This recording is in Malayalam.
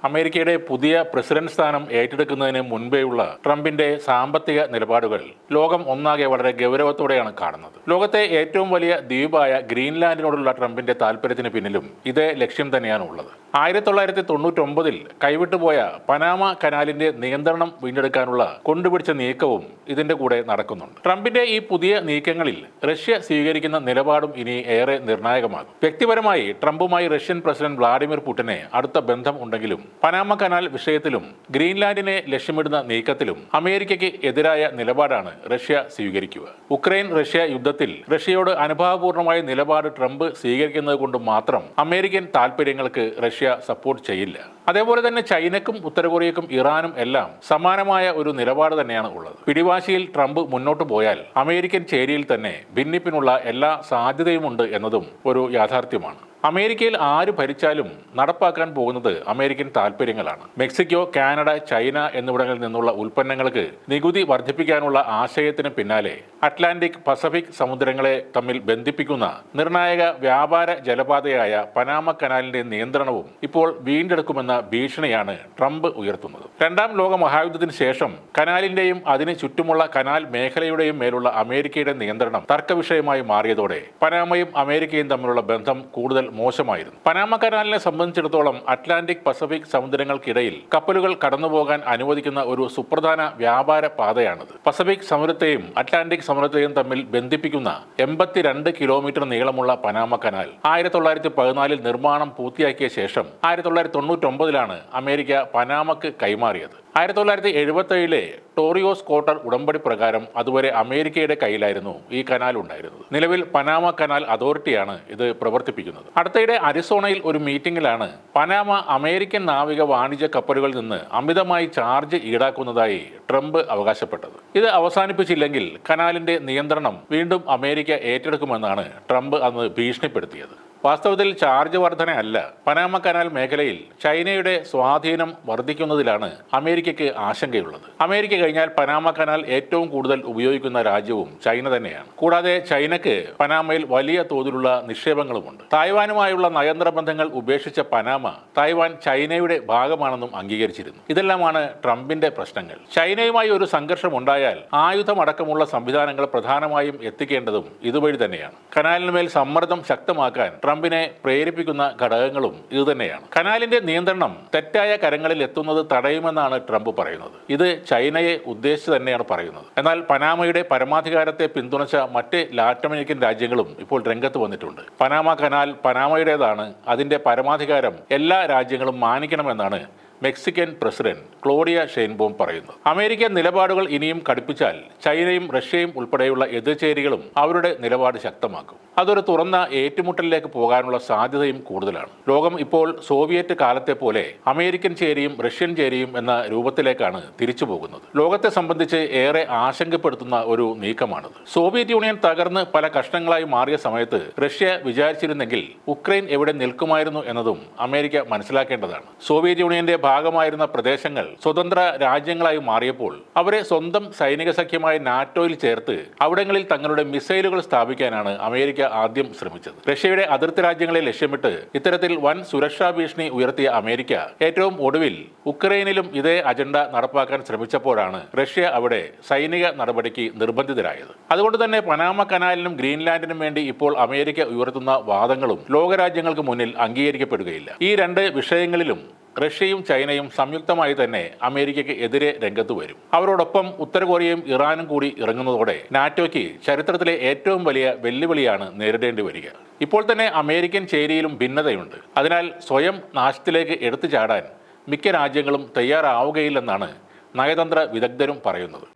അമേരിക്കയുടെ പുതിയ പ്രസിഡന്റ് സ്ഥാനം ഏറ്റെടുക്കുന്നതിന് മുൻപേയുള്ള ട്രംപിന്റെ സാമ്പത്തിക നിലപാടുകൾ ലോകം ഒന്നാകെ വളരെ ഗൗരവത്തോടെയാണ് കാണുന്നത്. ലോകത്തെ ഏറ്റവും വലിയ ദ്വീപായ ഗ്രീൻലാൻഡിനോടുള്ള ട്രംപിന്റെ താൽപര്യത്തിന് പിന്നിലും ഇതേ ലക്ഷ്യം തന്നെയാണ് ഉള്ളത്. 1999 കൈവിട്ടുപോയ പനാമ കനാലിന്റെ നിയന്ത്രണം വീണ്ടെടുക്കാനുള്ള കൊണ്ടുപിടിച്ച നീക്കവും ഇതിന്റെ കൂടെ നടക്കുന്നുണ്ട്. ട്രംപിന്റെ ഈ പുതിയ നീക്കങ്ങളിൽ റഷ്യ സ്വീകരിക്കുന്ന നിലപാടും ഇനി ഏറെ നിർണായകമാകും. വ്യക്തിപരമായി ട്രംപുമായി റഷ്യൻ പ്രസിഡന്റ് വ്ളാഡിമിർ പുടിന് അടുത്ത ബന്ധം ഉണ്ടെങ്കിലും പനാമ കനാൽ വിഷയത്തിലും ഗ്രീൻലാൻഡിനെ ലക്ഷ്യമിടുന്ന നീക്കത്തിലും അമേരിക്കയ്ക്ക് എതിരായ നിലപാടാണ് റഷ്യ സ്വീകരിക്കുക. ഉക്രൈൻ റഷ്യ യുദ്ധത്തിൽ റഷ്യയോട് അനുഭാവപൂർണമായ നിലപാട് ട്രംപ് സ്വീകരിക്കുന്നത് കൊണ്ട് മാത്രം അമേരിക്കൻ താൽപര്യങ്ങൾക്ക് റഷ്യ സപ്പോർട്ട് ചെയ്യില്ല. അതേപോലെ തന്നെ ചൈനക്കും ഉത്തര കൊറിയക്കും ഇറാനും എല്ലാം സമാനമായ ഒരു നിലപാട് തന്നെയാണ് ഉള്ളത്. പിടിവാശിയിൽ ട്രംപ് മുന്നോട്ട് പോയാൽ അമേരിക്കൻ ചേരിയിൽ തന്നെ ഭിന്നിപ്പിനുള്ള എല്ലാ സാധ്യതയുമുണ്ട് എന്നതും ഒരു യാഥാർത്ഥ്യമാണ്. അമേരിക്കയിൽ ആര് ഭരിച്ചാലും നടപ്പാക്കാൻ പോകുന്നത് അമേരിക്കൻ താൽപര്യങ്ങളാണ്. മെക്സിക്കോ, കാനഡ, ചൈന എന്നിവിടങ്ങളിൽ നിന്നുള്ള ഉൽപ്പന്നങ്ങൾക്ക് നികുതി വർദ്ധിപ്പിക്കാനുള്ള ആശയത്തിന് പിന്നാലെ അറ്റ്ലാന്റിക് പസഫിക് സമുദ്രങ്ങളെ തമ്മിൽ ബന്ധിപ്പിക്കുന്ന നിർണായക വ്യാപാര ജലപാതയായ പനാമ കനാലിന്റെ നിയന്ത്രണവും ഇപ്പോൾ വീണ്ടെടുക്കുമെന്ന ഭീഷണിയാണ് ട്രംപ് ഉയർത്തുന്നത്. രണ്ടാം ലോക മഹായുദ്ധത്തിന് ശേഷം കനാലിന്റെയും അതിന് ചുറ്റുമുള്ള കനാൽ മേഖലയുടെയും മേലുള്ള അമേരിക്കയുടെ നിയന്ത്രണം തർക്കവിഷയമായി മാറിയതോടെ പനാമയും അമേരിക്കയും തമ്മിലുള്ള ബന്ധം കൂടുതൽ മോശമായിരുന്നു. പനാമ കനാലിനെ സംബന്ധിച്ചിടത്തോളം അറ്റ്ലാന്റിക് പസഫിക് സമുദ്രങ്ങൾക്കിടയിൽ കപ്പലുകൾ കടന്നുപോകാൻ അനുവദിക്കുന്ന ഒരു സുപ്രധാന വ്യാപാര പാതയാണിത്. പസഫിക് സമുദ്രത്തെയും അറ്റ്ലാന്റിക് സമുദ്രത്തെയും തമ്മിൽ ബന്ധിപ്പിക്കുന്ന 82 കിലോമീറ്റർ നീളമുള്ള പനാമ കനാൽ 1914 നിർമ്മാണം പൂർത്തിയാക്കിയ ശേഷം 1999 അമേരിക്ക പനാമക്ക് കൈമാറിയത്. 1977 ടോറിയോസ് കോട്ടർ ഉടമ്പടി പ്രകാരം അതുവരെ അമേരിക്കയുടെ കയ്യിലായിരുന്നു ഈ കനാൽ ഉണ്ടായിരുന്നത്. നിലവിൽ പനാമ കനാൽ അതോറിറ്റിയാണ് ഇത് പ്രവർത്തിപ്പിക്കുന്നത്. അടുത്തിടെ അരിസോണയിൽ ഒരു മീറ്റിംഗിലാണ് പനാമ അമേരിക്കൻ നാവിക വാണിജ്യ കപ്പലുകളിൽ നിന്ന് അമിതമായി ചാർജ് ഈടാക്കുന്നതായി ട്രംപ് അവകാശപ്പെട്ടത്. ഇത് അവസാനിപ്പിച്ചില്ലെങ്കിൽ കനാലിന്റെ നിയന്ത്രണം വീണ്ടും അമേരിക്ക ഏറ്റെടുക്കുമെന്നാണ് ട്രംപ് അന്ന് ഭീഷണിപ്പെടുത്തിയത്. വാസ്തവത്തിൽ ചാർജ് വർധനയല്ല, പനാമ കനാൽ മേഖലയിൽ ചൈനയുടെ സ്വാധീനം വർദ്ധിക്കുന്നതിലാണ് അമേരിക്കയ്ക്ക് ആശങ്കയുള്ളത്. അമേരിക്ക കഴിഞ്ഞാൽ പനാമ കനാൽ ഏറ്റവും കൂടുതൽ ഉപയോഗിക്കുന്ന രാജ്യവും ചൈന തന്നെയാണ്. കൂടാതെ ചൈനയ്ക്ക് പനാമയിൽ വലിയ തോതിലുള്ള നിക്ഷേപങ്ങളുമുണ്ട്. തായ്വാനുമായുള്ള നയതന്ത്ര ബന്ധങ്ങൾ ഉപേക്ഷിച്ച പനാമ തായ്വാൻ ചൈനയുടെ ഭാഗമാണെന്നും അംഗീകരിച്ചിരുന്നു. ഇതെല്ലാമാണ് ട്രംപിന്റെ പ്രശ്നങ്ങൾ. ചൈനയുമായി ഒരു സംഘർഷം ഉണ്ടായാൽ ആയുധമടക്കമുള്ള സംവിധാനങ്ങൾ പ്രധാനമായും എത്തിക്കേണ്ടതും ഇതുവഴി തന്നെയാണ്. കനാലിനുമേൽ സമ്മർദ്ദം ശക്തമാക്കാൻ ട്രംപിനെ പ്രേരിപ്പിക്കുന്ന ഘടകങ്ങളും ഇതുതന്നെയാണ്. കനാലിന്റെ നിയന്ത്രണം തെറ്റായ കരങ്ങളിൽ എത്തുന്നത് തടയുമെന്നാണ് ട്രംപ് പറയുന്നത്. ഇത് ചൈനയെ ഉദ്ദേശിച്ച് തന്നെയാണ് പറയുന്നത്. എന്നാൽ പനാമയുടെ പരമാധികാരത്തെ പിന്തുണച്ച മറ്റ് ലാറ്റിനമേരിക്കൻ രാജ്യങ്ങളും ഇപ്പോൾ രംഗത്ത് വന്നിട്ടുണ്ട്. പനാമ കനാൽ പനാമയുടേതാണ്, അതിന്റെ പരമാധികാരം എല്ലാ രാജ്യങ്ങളും മാനിക്കണമെന്നാണ് മെക്സിക്കൻ പ്രസിഡന്റ് ക്ലോഡിയ ഷെയ്ൻബോം പറയുന്നത്. അമേരിക്കൻ നിലപാടുകൾ ഇനിയും കടുപ്പിച്ചാൽ ചൈനയും റഷ്യയും ഉൾപ്പെടെയുള്ള എതിർചേരികളും അവരുടെ നിലപാട് ശക്തമാക്കും. അതൊരു തുറന്ന ഏറ്റുമുട്ടലിലേക്ക് പോകാനുള്ള സാധ്യതയും കൂടുതലാണ്. ലോകം ഇപ്പോൾ സോവിയറ്റ് കാലത്തെ പോലെ അമേരിക്കൻ ചേരിയും റഷ്യൻ ചേരിയും എന്ന രൂപത്തിലേക്കാണ് തിരിച്ചു പോകുന്നത്. ലോകത്തെ സംബന്ധിച്ച് ഏറെ ആശങ്കപ്പെടുത്തുന്ന ഒരു നീക്കമാണിത്. സോവിയറ്റ് യൂണിയൻ തകർന്ന് പല കഷ്ണങ്ങളായി മാറിയ സമയത്ത് റഷ്യ വിചാരിച്ചിരുന്നെങ്കിൽ ഉക്രൈൻ എവിടെ നിൽക്കുമായിരുന്നു എന്നതും അമേരിക്ക മനസ്സിലാക്കേണ്ടതാണ്. സോവിയറ്റ് യൂണിയന്റെ ഭാഗമായിരുന്ന പ്രദേശങ്ങൾ സ്വതന്ത്ര രാജ്യങ്ങളായി മാറിയപ്പോൾ അവരെ സ്വന്തം സൈനിക സഖ്യമായ നാറ്റോയിൽ ചേർത്ത് അവിടങ്ങളിൽ തങ്ങളുടെ മിസൈലുകൾ സ്ഥാപിക്കാനാണ് അമേരിക്ക ആദ്യം ശ്രമിച്ചത്. റഷ്യയുടെ അതിർത്തി രാജ്യങ്ങളെ ലക്ഷ്യമിട്ട് ഇത്തരത്തിൽ വൻ സുരക്ഷാ ഭീഷണി ഉയർത്തിയ അമേരിക്ക ഏറ്റവും ഒടുവിൽ ഉക്രൈനിലും ഇതേ അജണ്ട നടപ്പാക്കാൻ ശ്രമിച്ചപ്പോഴാണ് റഷ്യ അവിടെ സൈനിക നടപടിക്ക് നിർബന്ധിതരായത്. അതുകൊണ്ട് തന്നെ പനാമ കനാലിനും ഗ്രീൻലാൻഡിനും വേണ്ടി ഇപ്പോൾ അമേരിക്ക ഉയർത്തുന്ന വാദങ്ങളും ലോകരാജ്യങ്ങൾക്ക് മുന്നിൽ അംഗീകരിക്കപ്പെടുകയില്ല. ഈ രണ്ട് വിഷയങ്ങളിലും റഷ്യയും ചൈനയും സംയുക്തമായി തന്നെ അമേരിക്കയ്ക്ക് എതിരെ രംഗത്ത് വരും. അവരോടൊപ്പം ഉത്തര കൊറിയയും ഇറാനും കൂടി ഇറങ്ങുന്നതോടെ നാറ്റോയ്ക്ക് ചരിത്രത്തിലെ ഏറ്റവും വലിയ വെല്ലുവിളിയാണ് നേരിടേണ്ടി വരിക. ഇപ്പോൾ തന്നെ അമേരിക്കൻ ചേരിയിലും ഭിന്നതയുണ്ട്. അതിനാൽ സ്വയം നാശത്തിലേക്ക് എടുത്തു ചാടാൻ മിക്ക രാജ്യങ്ങളും തയ്യാറാവുകയില്ലെന്നാണ് നയതന്ത്ര വിദഗ്ധരും പറയുന്നത്.